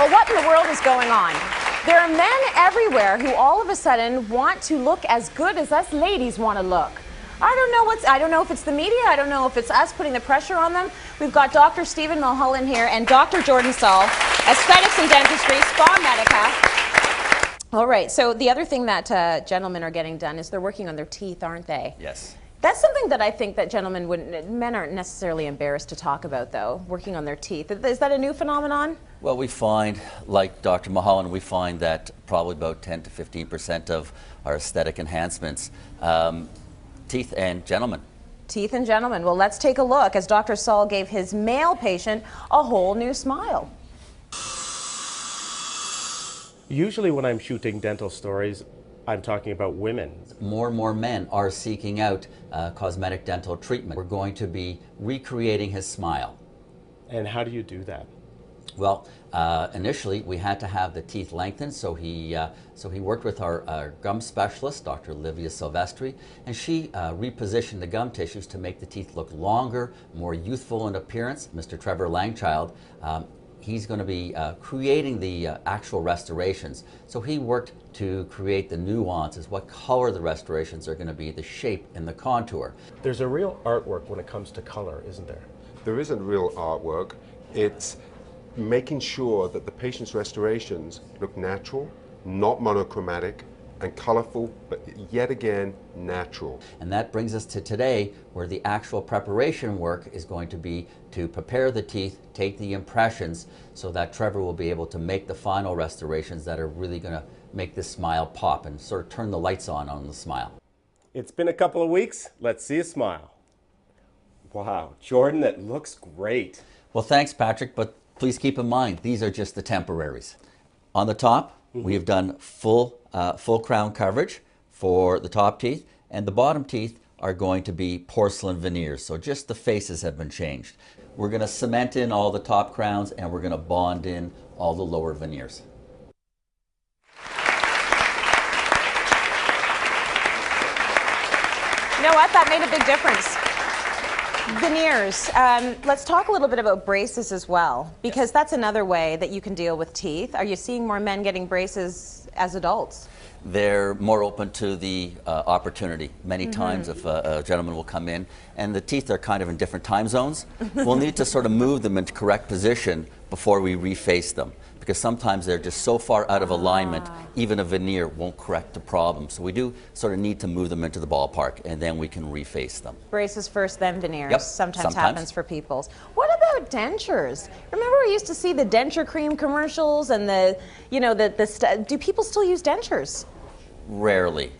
Well, what in the world is going on? There are men everywhere who all of a sudden want to look as good as us ladies want to look. I don't know if it's the media, I don't know if it's us putting the pressure on them. We've got Dr. Stephen Mulholland here and Dr. Jordan Soll, Aesthetics and Dentistry, Spa Medica. All right, so the other thing that gentlemen are getting done is they're working on their teeth, aren't they? Yes. That's something that I think that men aren't necessarily embarrassed to talk about, though, working on their teeth. Is that a new phenomenon? Well, we find, like Dr. Mulholland, we find that probably about 10 to 15% of our aesthetic enhancements, teeth and gentlemen. Teeth and gentlemen. Well, let's take a look as Dr. Soll gave his male patient a whole new smile. Usually when I'm shooting dental stories, I'm talking about women. More and more men are seeking out cosmetic dental treatment. We're going to be recreating his smile. And how do you do that? Well, initially we had to have the teeth lengthened, so he worked with our gum specialist, Dr. Livia Silvestri, and she repositioned the gum tissues to make the teeth look longer, more youthful in appearance. Mr. Trevor Langchild, he's going to be creating the actual restorations. So he worked to create the nuances, what color the restorations are going to be, the shape and the contour. There's a real artwork when it comes to color, isn't there? There isn't real artwork. It's making sure that the patient's restorations look natural, not monochromatic, and colorful, but yet again, natural. And that brings us to today, where the actual preparation work is going to be to prepare the teeth, take the impressions, so that Trevor will be able to make the final restorations that are really going to make this smile pop and sort of turn the lights on the smile. It's been a couple of weeks. Let's see a smile. Wow, Jordan, that looks great. Well, thanks, Patrick, but please keep in mind, these are just the temporaries. On the top, we have done full crown coverage for the top teeth, and the bottom teeth are going to be porcelain veneers, so just the faces have been changed. We're going to cement in all the top crowns, and we're going to bond in all the lower veneers. You know what? That made a big difference. Veneers. Let's talk a little bit about braces as well, because that's another way that you can deal with teeth. Are you seeing more men getting braces as adults? They're more open to the opportunity. Many times if a gentleman will come in and the teeth are kind of in different time zones, we'll need to sort of move them into correct position before we reface them, because sometimes they're just so far out of alignment, even a veneer won't correct the problem. So we do sort of need to move them into the ballpark, and then we can reface them. Braces first, then veneers. Yep, Sometimes happens for people. What about dentures? Remember we used to see the denture cream commercials and do people still use dentures? Rarely,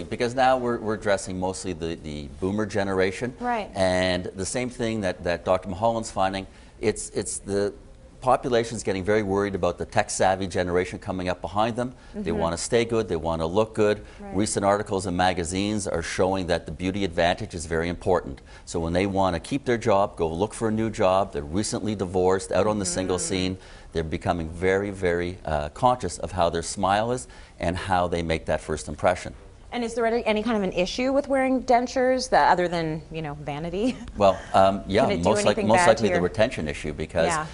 because now we're addressing mostly the boomer generation. Right. And the same thing that Dr. Mulholland's finding, it's the population's getting very worried about the tech-savvy generation coming up behind them. They want to stay good, they want to look good. Right. Recent articles in magazines are showing that the beauty advantage is very important. So when they want to keep their job, go look for a new job, they're recently divorced, out on the single scene, they're becoming very, very conscious of how their smile is and how they make that first impression. And is there any kind of an issue with wearing dentures other than, vanity? Well, yeah, most likely the retention issue, because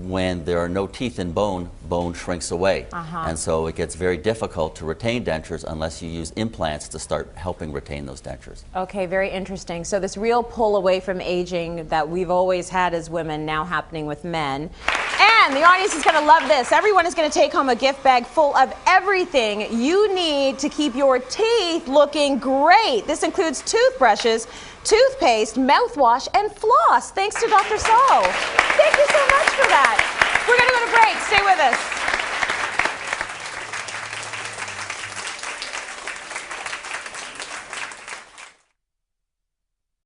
when there are no teeth in bone, bone shrinks away. And so it gets very difficult to retain dentures unless you use implants to start helping retain those dentures. Okay, very interesting. So this real pull away from aging that we've always had as women now happening with men. And the audience is going to love this. Everyone is going to take home a gift bag full of everything you need to keep your teeth looking great. This includes toothbrushes, toothpaste, mouthwash, and floss, thanks to Dr. Soll. Thank you so much for that. We're going to go to break. Stay with us.